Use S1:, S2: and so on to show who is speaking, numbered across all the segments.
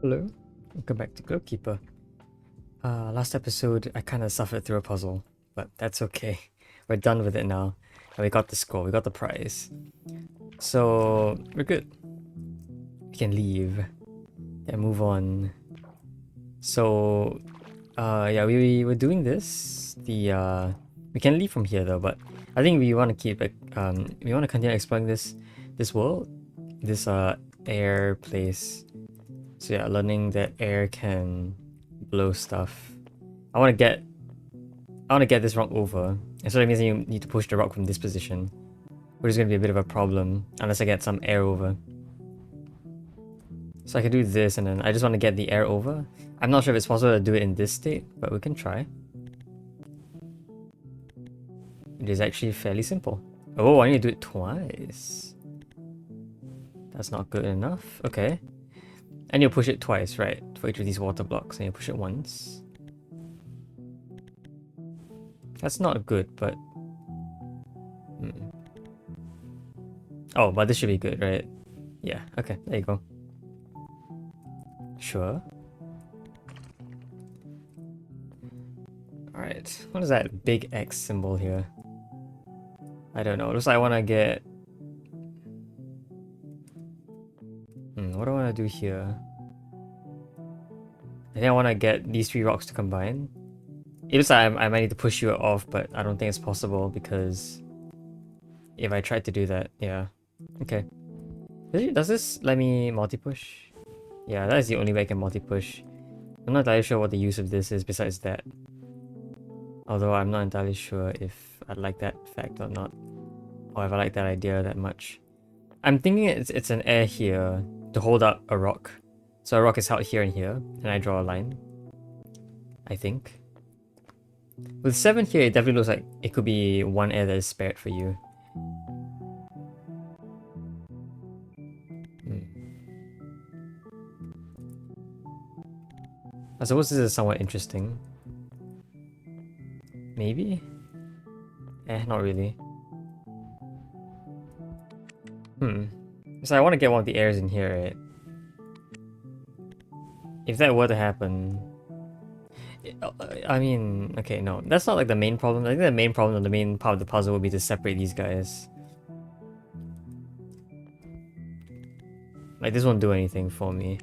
S1: Hello, welcome back to Glowkeeper. Last episode I kind of suffered through a puzzle, but that's okay. We're done with it now, and we got the score, we got the prize. So, we're good. We can leave and move on. So, yeah, we were doing this. We can leave from here though, but I think we want to keep it, we want to continue exploring this world, this air place. So yeah, learning that air can blow stuff. I want to get this rock over, and so that means you need to push the rock from this position, which is going to be a bit of a problem unless I get some air over. So I can do this, and then I just want to get the air over. I'm not sure if it's possible to do it in this state, but we can try. It is actually fairly simple. Oh, I need to do it twice. That's not good enough. Okay. And you'll push it twice, right? For each of these water blocks, and you push it once. That's not good, but... Oh, but this should be good, right? Yeah, okay, there you go. Sure. Alright, what is that big X symbol here? I don't know, it looks like I want to get... what do I want to do here? I think I want to get these three rocks to combine. It looks like I might need to push you off, but I don't think it's possible because if I tried to do that, yeah. Okay. Does this let me multi-push? Yeah, that is the only way I can multi-push. I'm not entirely sure what the use of this is besides that. Although I'm not entirely sure if I like that fact or not. Or if I like that idea that much. I'm thinking it's an air here to hold up a rock. So a rock is held here and here, and I draw a line. I think. With 7 here, it definitely looks like it could be one air that is spared for you. I suppose this is somewhat interesting. Maybe? Not really. So I want to get one of the airs in here, right? If that were to happen... I mean, okay, no. That's not like the main problem. I think the main problem, the main part of the puzzle would be to separate these guys. Like, this won't do anything for me.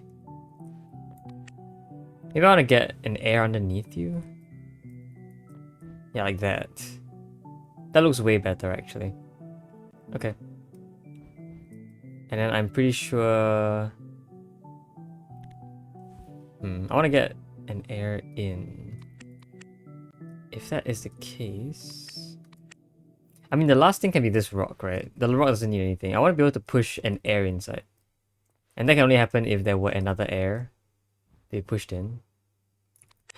S1: Maybe I want to get an air underneath you. Yeah, like that. That looks way better, actually. Okay. And then I'm pretty sure... I want to get an air in. If that is the case... I mean, the last thing can be this rock, right? The rock doesn't need anything. I want to be able to push an air inside. And that can only happen if there were another air they pushed in.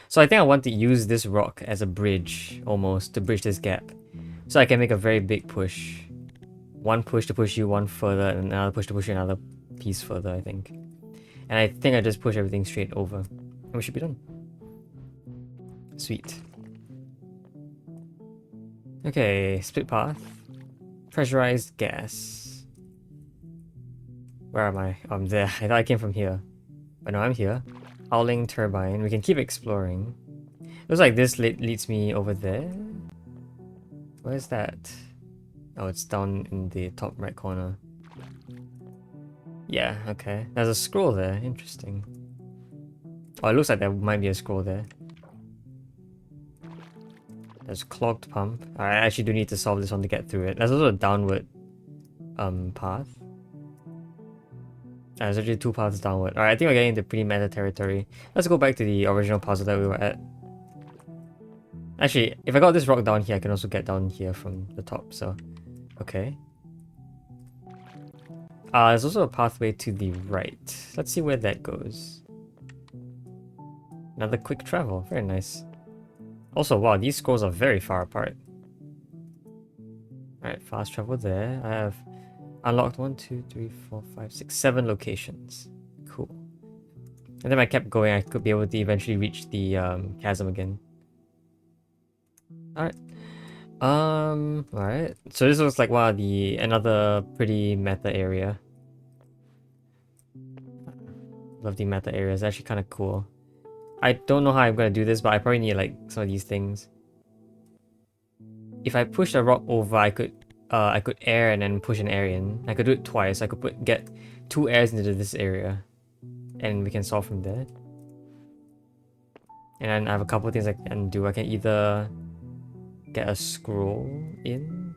S1: So I think I want to use this rock as a bridge, almost, to bridge this gap. So I can make a very big push. One push to push you one further, and another push to push you another piece further, I think. And I think I just push everything straight over. And we should be done. Sweet. Okay, split path. Pressurized gas. Where am I? Oh, I'm there. I thought I came from here. But no, I'm here. Howling turbine. We can keep exploring. Looks like this leads me over there. Where's that? Oh, it's down in the top right corner. Yeah, okay. There's a scroll there. Interesting. Oh, it looks like there might be a scroll there. There's clogged pump. I actually do need to solve this one to get through it. There's also a downward path. There's actually 2 paths downward. Alright, I think we're getting into pretty meta territory. Let's go back to the original puzzle that we were at. Actually, if I got this rock down here, I can also get down here from the top, so... Okay. There's also a pathway to the right. Let's see where that goes. Another quick travel. Very nice. Also, wow, these scrolls are very far apart. Alright, fast travel there. I have unlocked 1, 2, 3, 4, 5, 6, 7 locations. Cool. And then I kept going, I could be able to eventually reach the chasm again. Alright. Alright. So this looks like another pretty meta area. Love the meta area. It's actually kind of cool. I don't know how I'm gonna do this, but I probably need like some of these things. If I push a rock over, I could air and then push an air in. I could do it twice. I could get 2 airs into this area, and we can solve from there. And then I have a couple of things I can do. I can either get a scroll in.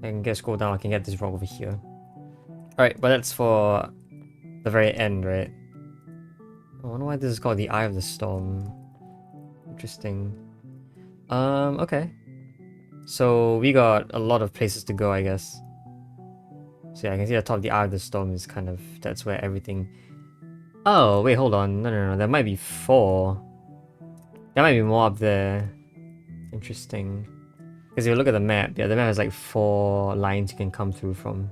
S1: I can get a scroll down. I can get this rock over here. Alright, but that's for the very end, right? I wonder why this is called the Eye of the Storm. Interesting. Okay. So we got a lot of places to go, I guess. So yeah, I can see the top of the Eye of the Storm is kind of... That's where everything... Oh, wait, hold on. No. There might be 4. There might be more up there. Interesting. Because if you look at the map, yeah, the map has like 4 lines you can come through from.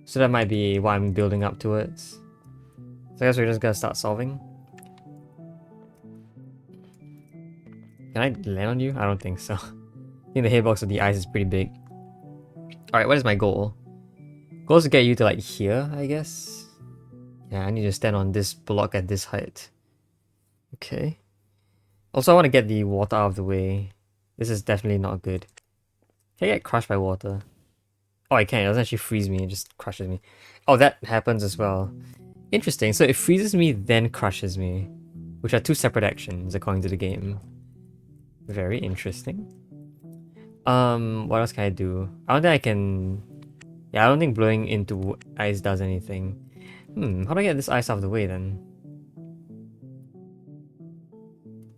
S1: So that might be what I'm building up towards. So I guess we're just gonna start solving. Can I land on you? I don't think so. I think the hitbox of the ice is pretty big. Alright, what is my goal? Goal is to get you to like here, I guess. Yeah, I need to stand on this block at this height. Okay. Also, I want to get the water out of the way. This is definitely not good. Can I get crushed by water? Oh, I can. It doesn't actually freeze me. It just crushes me. Oh, that happens as well. Interesting. So it freezes me, then crushes me. Which are 2 separate actions, according to the game. Very interesting. What else can I do? I don't think I can... Yeah, I don't think blowing into ice does anything. How do I get this ice out of the way then?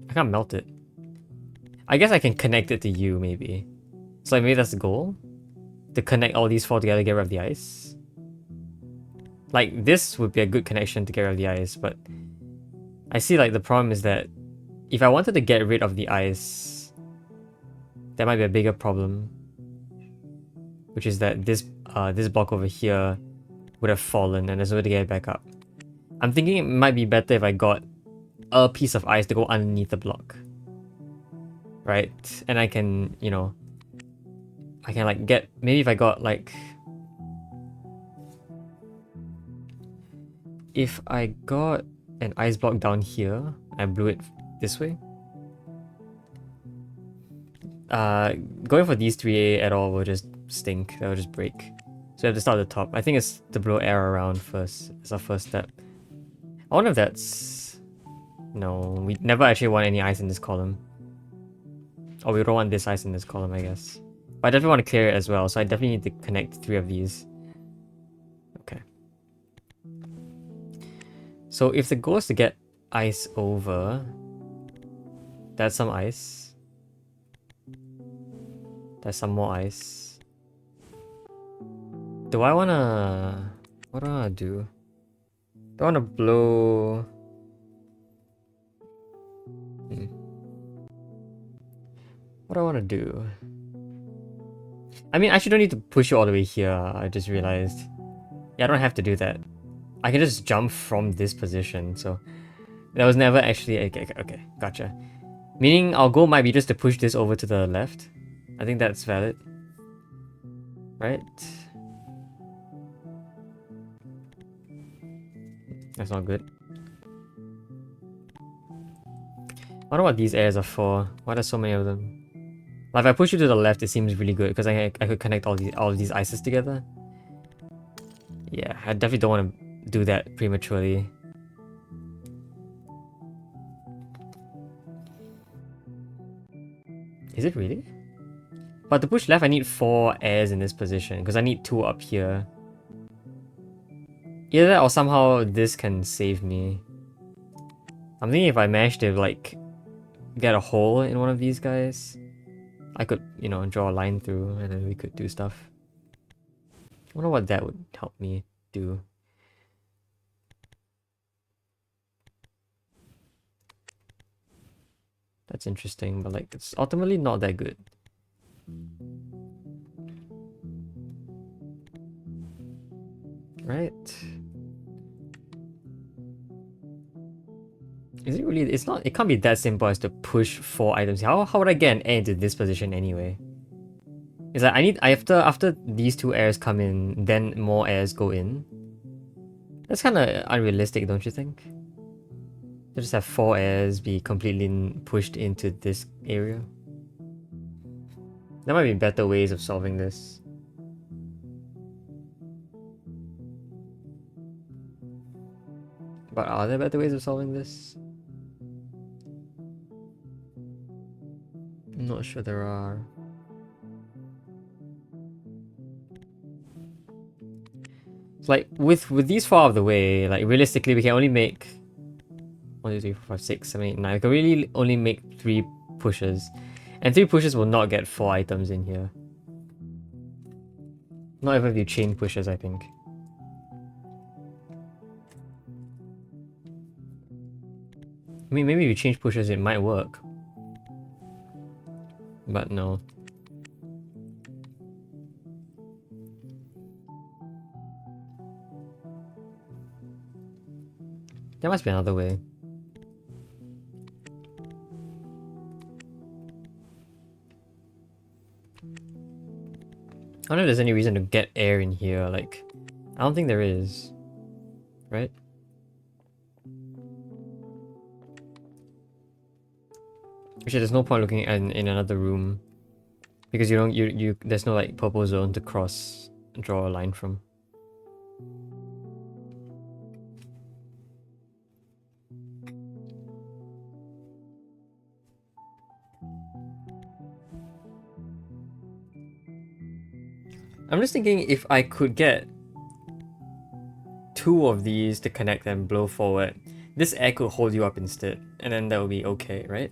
S1: I can't melt it. I guess I can connect it to you, maybe. So like, maybe that's the goal? To connect all these 4 together to get rid of the ice? Like, this would be a good connection to get rid of the ice, but... I see, like, the problem is that... If I wanted to get rid of the ice... That might be a bigger problem. Which is that this block over here would have fallen, and there's no way to get it back up. I'm thinking it might be better if I got a piece of ice to go underneath the block. Right? And I can, you know... I can, like, get... Maybe if I got, like... If I got an ice block down here, I blew it this way. Going for these 3 at all will just stink. That will just break. So I have to start at the top. I think it's to blow air around first. It's our first step. I wonder if that's... No, we never actually want any ice in this column. Or we don't want this ice in this column, I guess. But I definitely want to clear it as well, so I definitely need to connect 3 of these. Okay. So if the goal is to get ice over... That's some ice. There's some more ice. Do I wanna... What do I wanna do? Do I wanna blow... What do I wanna do? I mean, I actually don't need to push you all the way here, I just realized. Yeah, I don't have to do that. I can just jump from this position, so... That was never actually... Okay, gotcha. Meaning our goal might be just to push this over to the left. I think that's valid. Right? That's not good. I wonder what these airs are for. Why are there so many of them? Like if I push you to the left, it seems really good because I could connect all of these ices together. Yeah, I definitely don't want to do that prematurely. Is it really? But to push left, I need 4 airs in this position because I need 2 up here. Either that or somehow this can save me. I'm thinking if I manage to like get a hole in one of these guys, I could, you know, draw a line through and then we could do stuff. I wonder what that would help me do. That's interesting, but like it's ultimately not that good. Right? Is it really? It's not. It can't be that simple as to push 4 items. How would I get an air into this position anyway? It's like I need after these 2 airs come in, then more airs go in. That's kind of unrealistic, don't you think? To just have 4 airs be completely pushed into this area. There might be better ways of solving this. But are there better ways of solving this? I'm not sure there are. It's like with these far out of the way, like realistically we can only make 1, 2, 3, 4, 5, 6, 7, 8, 9. We can really only make 3 pushes. And 3 pushes will not get 4 items in here. Not even if you chain pushes, I think. I mean, maybe if you change pushes, it might work. But no. There must be another way. I don't know if there's any reason to get air in here, like... I don't think there is. Right? Actually, there's no point looking in another room. Because you don't, there's no like purple zone to draw a line from. I'm just thinking if I could get 2 of these to connect and blow forward, this air could hold you up instead, and then that would be okay, right?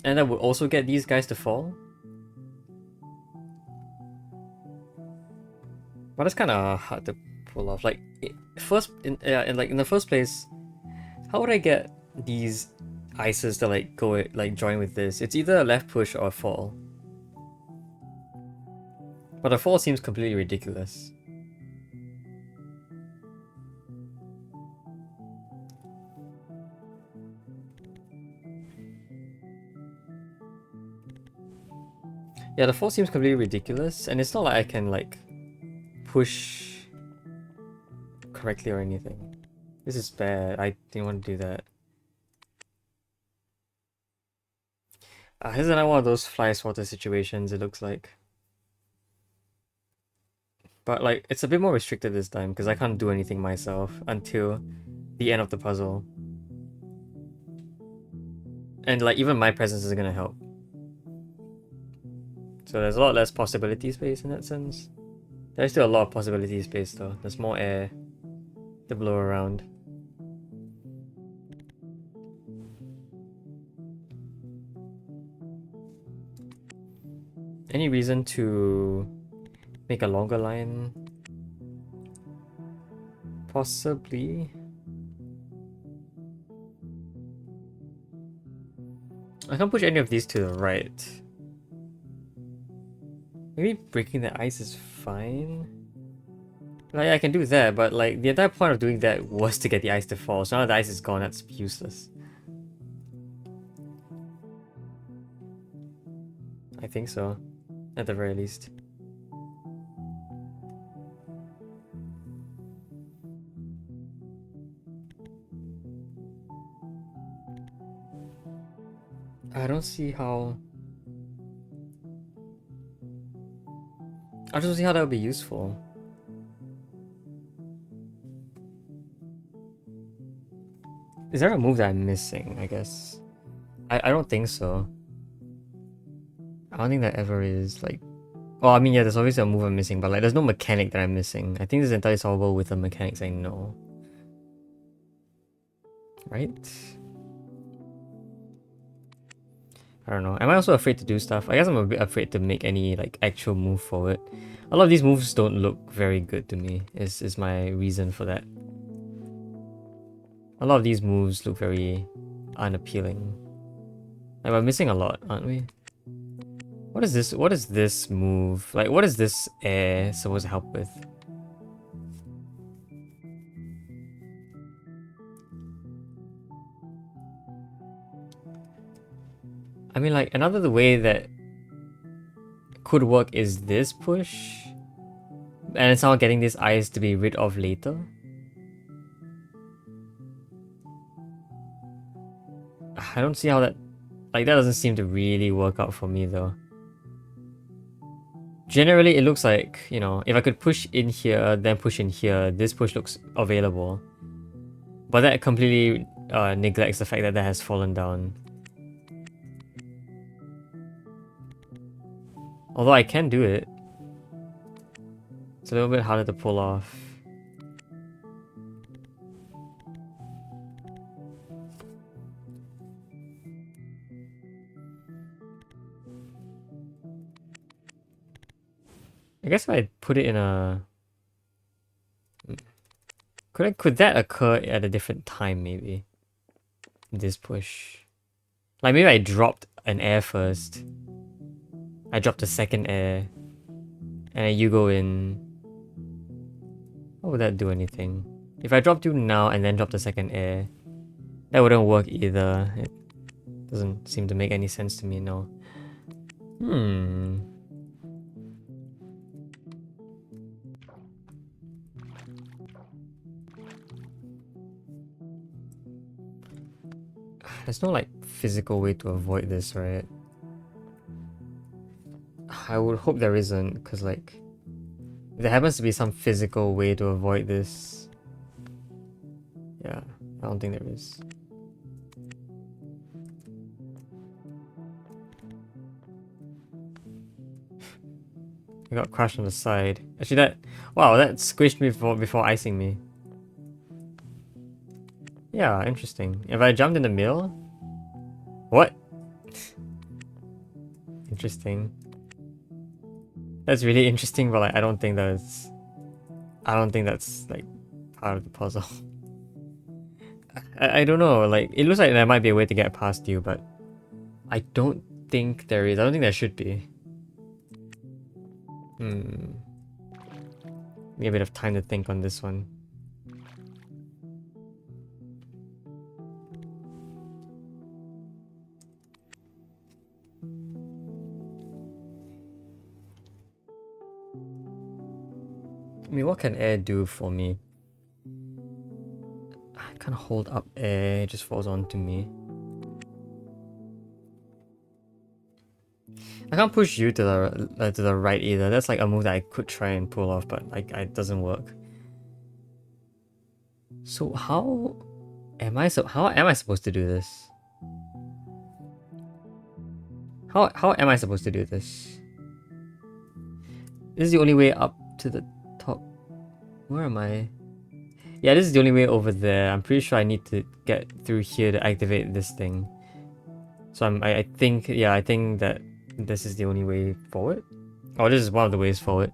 S1: And that would also get these guys to fall. But that's kind of hard to pull off. Like, in the first place, how would I get these ices to like go like join with this? It's either a left push or a fall. But a fall seems completely ridiculous. Yeah, the fall seems completely ridiculous, and it's not like I can like push correctly or anything. This is bad. I didn't want to do that. Here's another one of those fly swatter situations, it looks like. But like, it's a bit more restricted this time, because I can't do anything myself until the end of the puzzle. And like, even my presence is gonna help. So there's a lot less possibility space in that sense. There's still a lot of possibility space though. There's more air to blow around. Any reason to make a longer line? Possibly. I can't push any of these to the right. Maybe breaking the ice is fine. Like, I can do that, but like the entire point of doing that was to get the ice to fall. So now the ice is gone, that's useless. I think so, at the very least. I don't see how... I don't see how that would be useful. Is there a move that I'm missing, I guess? I don't think so. I don't think that ever is, like... Well, I mean, yeah, there's obviously a move I'm missing, but like, there's no mechanic that I'm missing. I think this is entirely solvable with the mechanics I know. Right? I don't know. Am I also afraid to do stuff? I guess I'm a bit afraid to make any like actual move forward. A lot of these moves don't look very good to me, is my reason for that. A lot of these moves look very unappealing. Like, we're missing a lot, aren't we? What is this? What is this move? Like, what is this air supposed to help with? I mean, like, another way that could work is this push. And it's somehow getting these eyes to be rid of later. I don't see how that... Like, that doesn't seem to really work out for me, though. Generally, it looks like, you know, if I could push in here, then push in here, this push looks available. But that completely neglects the fact that has fallen down. Although I can do it. It's a little bit harder to pull off. I guess if I put it in a... Could that occur at a different time, maybe? This push. Like, maybe I dropped an air first. I dropped a second air. And then you go in. How would that do anything? If I dropped you now and then dropped a second air, that wouldn't work either. It doesn't seem to make any sense to me now. There's no like physical way to avoid this, right? I would hope there isn't, because like if there happens to be some physical way to avoid this. Yeah, I don't think there is. I got crushed on the side. Actually that... Wow, that squished me before icing me. Yeah, interesting. If I jumped in the middle? What? Interesting. That's really interesting, but like I don't think that's like part of the puzzle. I don't know, like it looks like there might be a way to get past you, but I don't think there is. I don't think there should be. Need a bit of time to think on this one. I mean, what can air do for me? I can't hold up air, it just falls onto me. I can't push you to the right either. That's like a move that I could try and pull off, but like it doesn't work. So how am I supposed to do this? How am I supposed to do this? This is the only way up to the top. Where am I? Yeah, this is the only way over there. I'm pretty sure I need to get through here to activate this thing. So I think that this is the only way forward. Oh, this is one of the ways forward.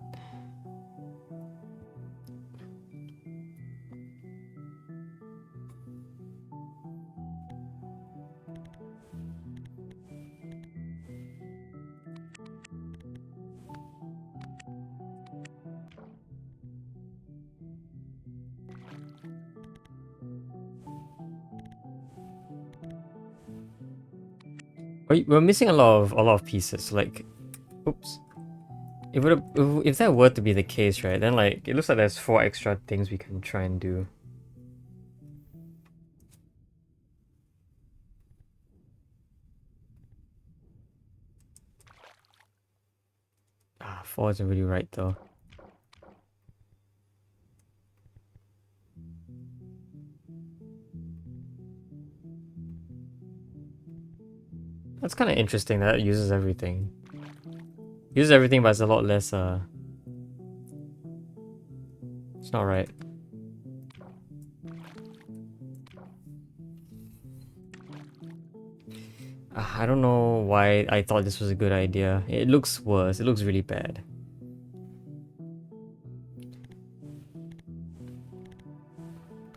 S1: We're missing a lot of pieces. Like, oops. If that were to be the case, right? Then like it looks like there's 4 extra things we can try and do. Ah, 4 isn't really right though. That's kind of interesting that it uses everything. Uses everything, but it's a lot less. It's not right. I don't know why I thought this was a good idea. It looks worse. It looks really bad.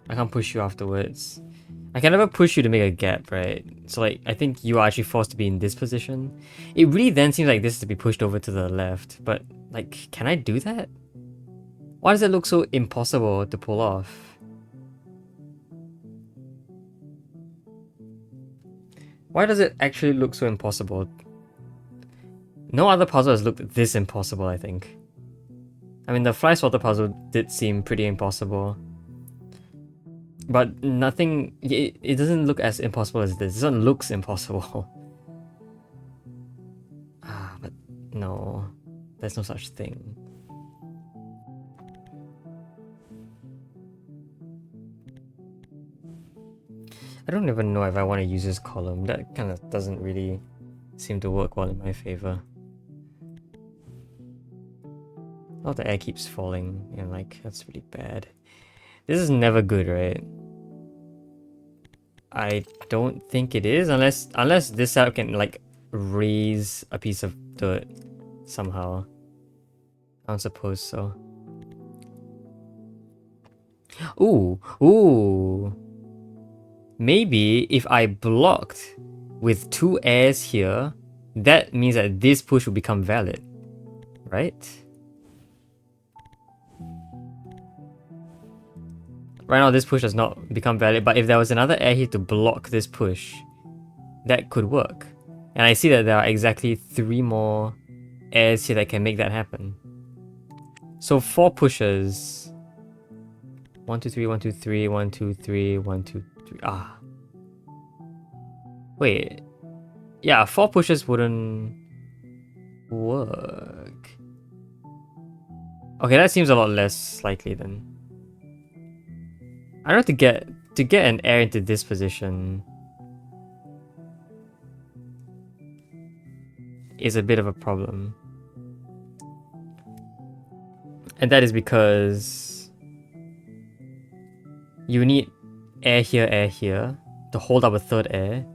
S1: I can't push you afterwards. I can never push you to make a gap, right? So like, I think you are actually forced to be in this position. It really then seems like this is to be pushed over to the left, but like, can I do that? Why does it look so impossible to pull off? Why does it actually look so impossible? No other puzzle has looked this impossible, I think. I mean, the fly swatter puzzle did seem pretty impossible. But nothing... It doesn't look as impossible as this. This one looks impossible. But no. There's no such thing. I don't even know if I want to use this column. That kind of doesn't really seem to work well in my favor. Oh, the air keeps falling, and like, that's really bad. This is never good, right? I don't think it is, unless this setup can like raise a piece of dirt somehow. I don't suppose so. Ooh. Maybe if I blocked with 2 airs here, that means that this push will become valid, right? Right now this push does not become valid, but if there was another air here to block this push, that could work. And I see that there are exactly 3 more airs here that can make that happen. So 4 pushes. 1, 2, 3, 1, 2, 3, 1, 2, 3, 1, 2, 3. Wait. Yeah, 4 pushes wouldn't work. Okay, that seems a lot less likely then. I don't know, to get an air into this position is a bit of a problem. And that is because you need air here to hold up a 3rd air.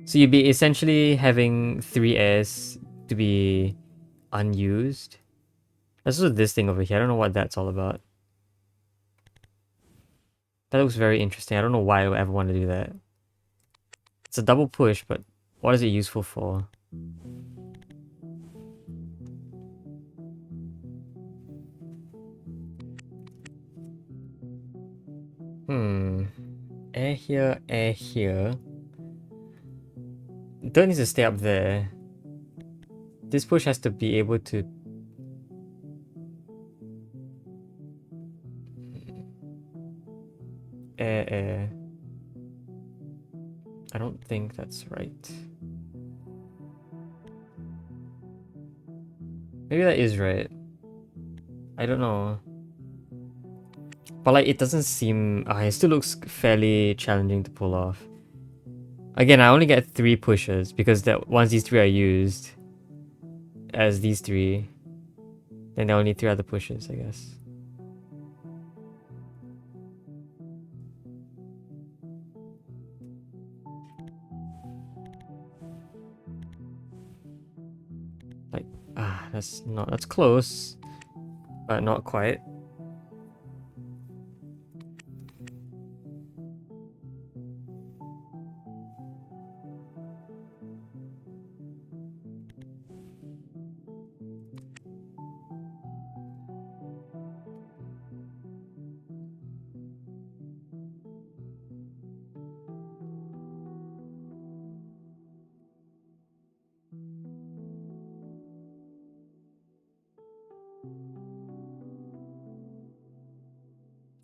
S1: So you'd be essentially having 3 airs to be unused. There's also this thing over here. I don't know what that's all about. That looks very interesting. I don't know why I would ever want to do that. It's a double push, but what is it useful for? Air here, air here. Dirt needs to stay up there. This push has to be able to... Air. I don't think that's right. Maybe that is right. I don't know. But like, it doesn't seem... it still looks fairly challenging to pull off. Again, I only get 3 pushes because that once these 3 are used as these 3, then there are only 3 other pushes, I guess. Like, that's close, but not quite.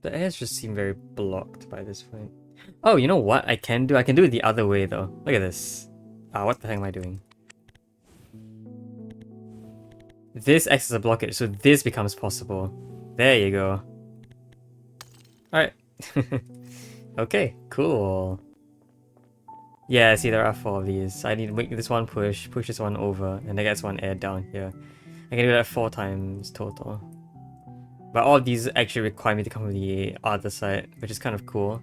S1: The airs just seem very blocked by this point. Oh, you know what I can do? I can do it the other way though. Look at this. What the heck am I doing? This acts as a blockage, so this becomes possible. There you go. Alright. Okay, cool. Yeah, see, there are 4 of these. I need to make this one push this one over, and that gets 1 air down here. I can do that 4 times total. But all of these actually require me to come from the other side, which is kind of cool.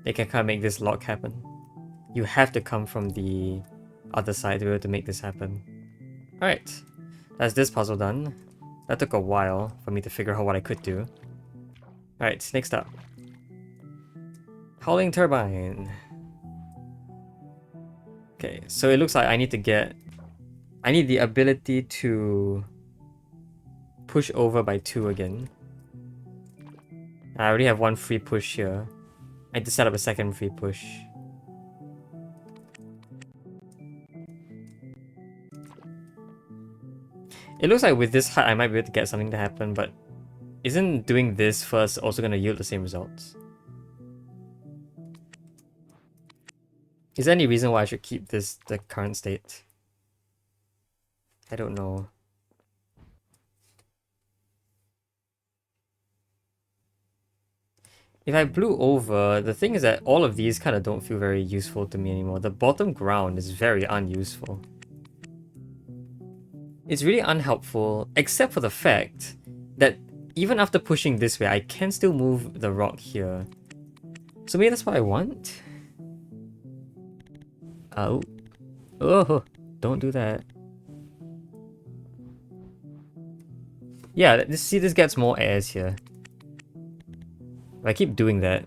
S1: They can kind of make this lock happen. You have to come from the other side to be able to make this happen. Alright, that's this puzzle done. That took a while for me to figure out what I could do. Alright, next up. Howling Turbine. Okay, so it looks like I need the ability to push over by 2 again. I already have 1 free push here. I need to set up a 2nd free push. It looks like with this hut I might be able to get something to happen, but isn't doing this first also going to yield the same results? Is there any reason why I should keep this the current state? I don't know. If I blew over, the thing is that all of these kind of don't feel very useful to me anymore. The bottom ground is very unuseful. It's really unhelpful, except for the fact that even after pushing this way, I can still move the rock here. So maybe that's what I want? Oh. Oh, don't do that. Yeah, see, this gets more airs here. If I keep doing that,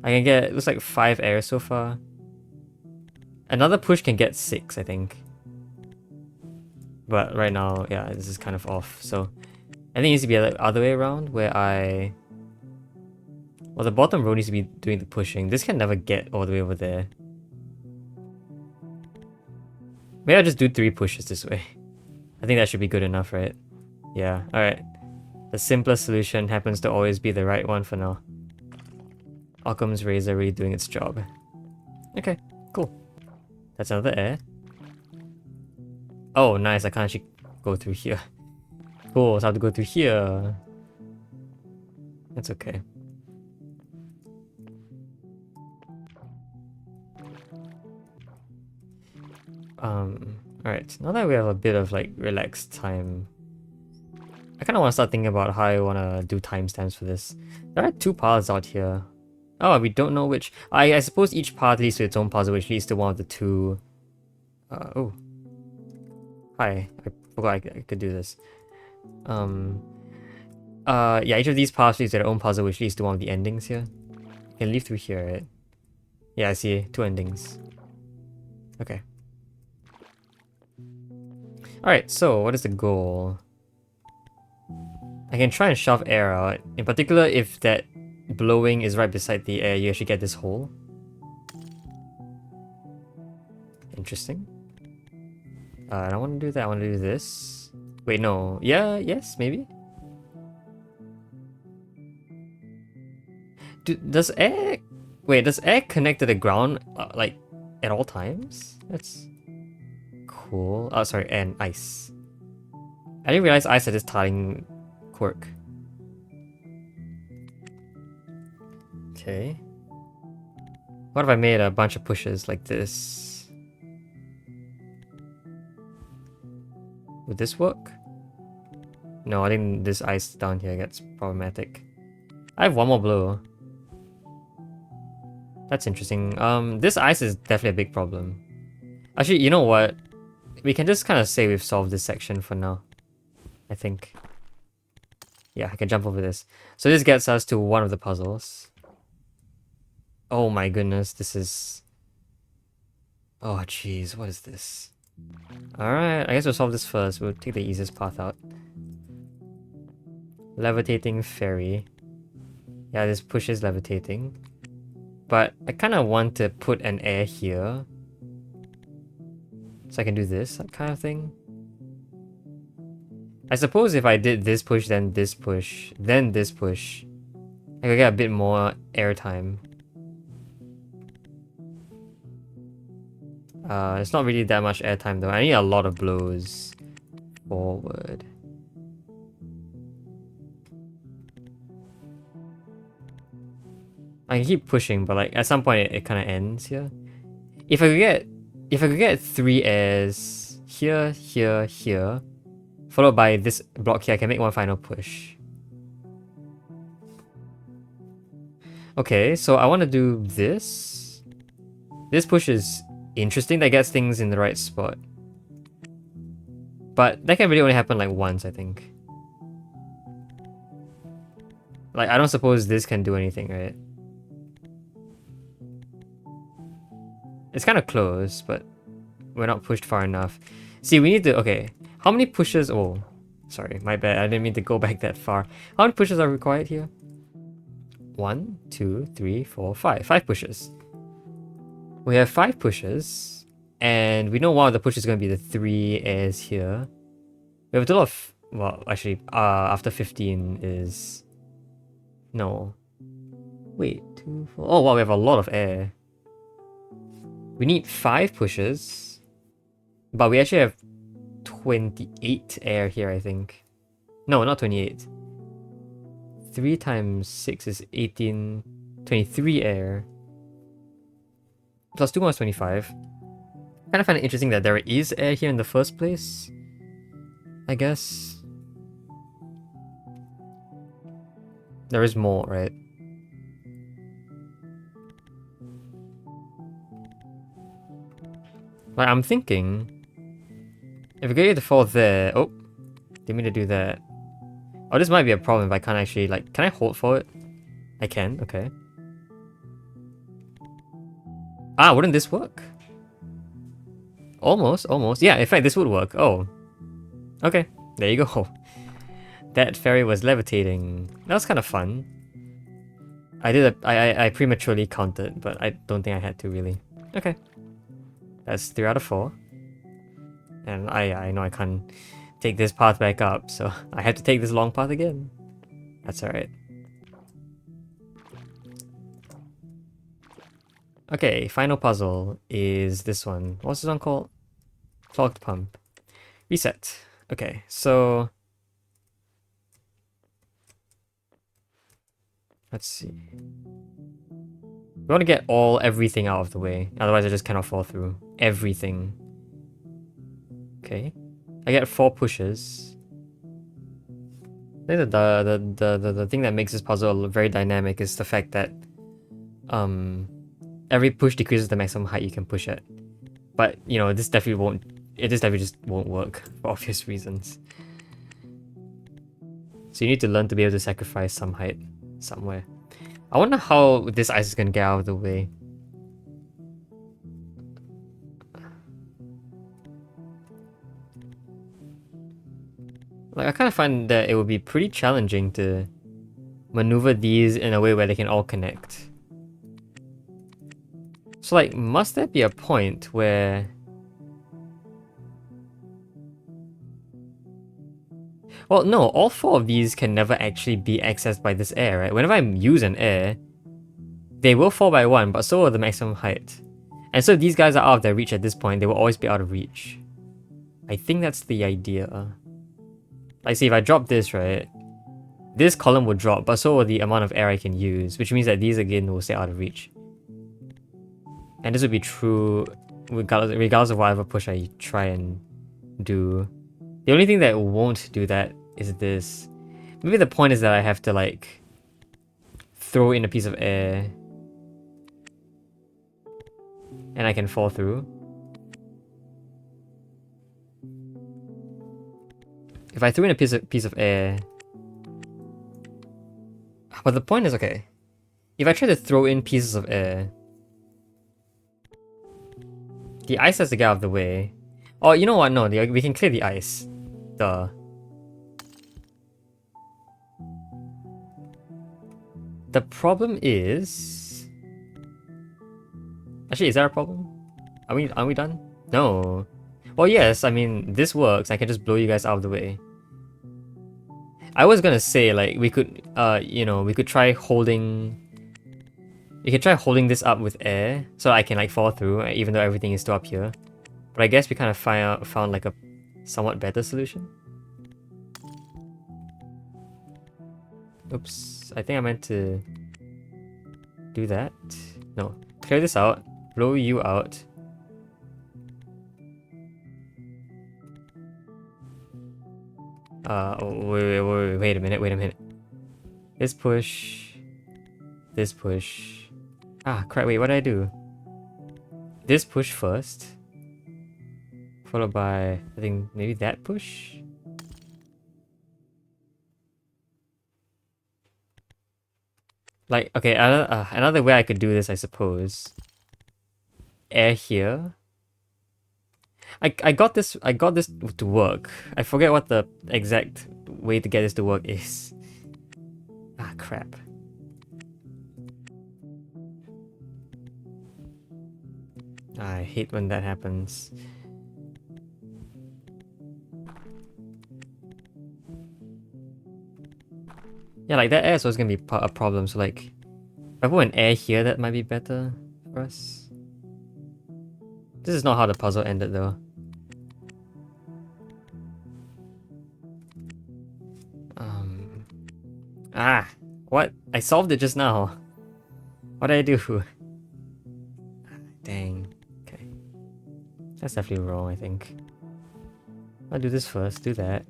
S1: I can get, it looks like 5 airs so far. Another push can get 6, I think. But right now, yeah, this is kind of off. So I think it needs to be the other way around, where well, the bottom row needs to be doing the pushing. This can never get all the way over there. Maybe I'll just do 3 pushes this way. I think that should be good enough, right? Yeah, alright. The simplest solution happens to always be the right one for now. Occam's razor really doing its job. Okay, cool. That's another air. Oh, nice, I can't actually go through here. Cool, so I have to go through here. That's okay. Alright, now that we have a bit of like relaxed time, I kind of want to start thinking about how I want to do timestamps for this. There are 2 paths out here. Oh, we don't know which. I suppose each path leads to its own puzzle, which leads to one of the 2. Oh. Hi, I forgot I could do this. Yeah, each of these paths leads to their own puzzle, which leads to one of the endings here. You can leave through here, right? Yeah, I see 2 endings. Okay. Alright, so what is the goal? I can try and shove air out. In particular, if that blowing is right beside the air, you actually get this hole. Interesting. I don't want to do that, I want to do this. Wait, no. Yeah, yes, maybe? Does air... Wait, does air connect to the ground, like, at all times? That's... cool. Oh, sorry, and ice. I didn't realize ice had this tiling quirk. Okay. What if I made a bunch of pushes like this? Would this work? No, I think this ice down here gets problematic. I have one more blow. That's interesting. This ice is definitely a big problem. Actually, you know what? We can just kind of say we've solved this section for now. I think. Yeah, I can jump over this. So this gets us to one of the puzzles. Oh my goodness, this is... Oh jeez, what is this? Alright, I guess we'll solve this first. We'll take the easiest path out. Levitating fairy. Yeah, this push is levitating. But I kind of want to put an air here. So I can do this kind of thing. I suppose if I did this push, then this push, then this push, I could get a bit more airtime. It's not really that much airtime though. I need a lot of blows forward. I can keep pushing, but like at some point it kind of ends here. If I could get 3 airs here, here, here, followed by this block here, I can make one final push. Okay, so I want to do this. This push is interesting, that gets things in the right spot. But that can really only happen like once, I think. Like, I don't suppose this can do anything, right? It's kind of close, but we're not pushed far enough. See, we need to... Okay, how many pushes... Oh, sorry, my bad. I didn't mean to go back that far. How many pushes are required here? 1, 2, 3, 4, 5. 5 pushes. We have 5 pushes, And we know one of the pushes is going to be the 3 airs here. We have a total of... Well, actually, after 15 is... No. Wait, 2, 4... Oh, wow, we have a lot of air. We need 5 pushes. But we actually have 28 air here, I think. No, not 28. 3 times 6 is 18... 23 air. Plus 2 more is 25. Kind of find it interesting that there is air here in the first place. I guess. There is more, right? Like, I'm thinking... If we get to fall there... Oh! Didn't mean to do that. Oh, this might be a problem if I can't actually, like... Can I hold for it? I can, okay. Ah, wouldn't this work? Almost, almost. Yeah, in fact, this would work. Oh. Okay, there you go. That fairy was levitating. That was kind of fun. I prematurely counted, but I don't think I had to really. Okay. That's 3 out of 4. And I know I can't take this path back up, so I have to take this long path again. That's alright. Okay, final puzzle is this one. What's this one called? Clogged pump. Reset. Okay, so... Let's see. We want to get everything out of the way. Otherwise I just cannot fall through. Everything. Okay. I get 4 pushes. I think the thing that makes this puzzle very dynamic is the fact that every push decreases the maximum height you can push at. But, you know, this definitely just won't work for obvious reasons. So you need to learn to be able to sacrifice some height somewhere. I wonder how this ice is gonna get out of the way. Like, I kind of find that it would be pretty challenging to maneuver these in a way where they can all connect. So, like, must there be a point where... Well, no, all 4 of these can never actually be accessed by this air, right? Whenever I use an air, they will fall by 1, but so will the maximum height. And so if these guys are out of their reach at this point, they will always be out of reach. I think that's the idea. Like, see, if I drop this, right? This column will drop, but so will the amount of air I can use, which means that these again will stay out of reach. And this would be true regardless of whatever push I try and do. The only thing that won't do that is this. Maybe the point is that I have to, like, throw in a piece of air and I can fall through. If I threw in a piece of air... But the point is, okay, if I try to throw in pieces of air, the ice has to get out of the way. Oh, you know what? No, we can clear the ice. Duh. The problem is... Actually, is there a problem? Are we done? No. Well, yes, I mean, this works. I can just blow you guys out of the way. I was gonna say, like, we could, you know, we could try holding... We could try holding this up with air, so I can, like, fall through, even though everything is still up here. But I guess we kind of found, like, a somewhat better solution. Oops, I think I meant to do that. No, clear this out, blow you out. Wait a minute. This push. Ah, crap, wait, what did I do? This push first. Followed by, I think, maybe that push? Like, okay, another way I could do this, I suppose. Air here. I got this to work. I forget what the exact way to get this to work is. Ah, crap. I hate when that happens. Yeah, like that air is always gonna be a problem, so like, if I put an air here, that might be better for us. This is not how the puzzle ended though. Ah! What? I solved it just now. What did I do? Dang. Okay. That's definitely wrong, I think. I'll do this first, do that.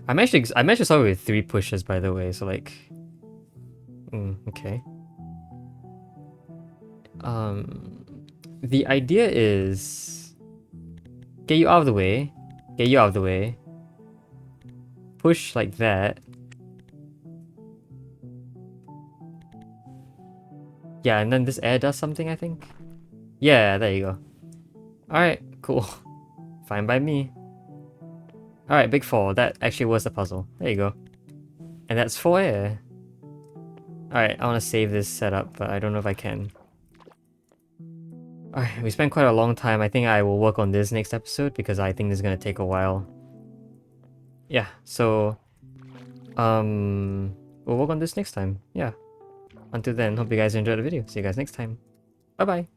S1: I managed to solve it with 3 pushes, by the way, so like... okay. The idea is... Get you out of the way. Get you out of the way. Push like that. Yeah, and then this air does something, I think? Yeah, there you go. Alright, cool. Fine by me. Alright, big 4. That actually was the puzzle. There you go. And that's 4 air. Alright, I want to save this setup, but I don't know if I can. Alright, we spent quite a long time. I think I will work on this next episode because I think this is going to take a while. Yeah, so... we'll work on this next time. Yeah. Until then, hope you guys enjoyed the video. See you guys next time. Bye-bye.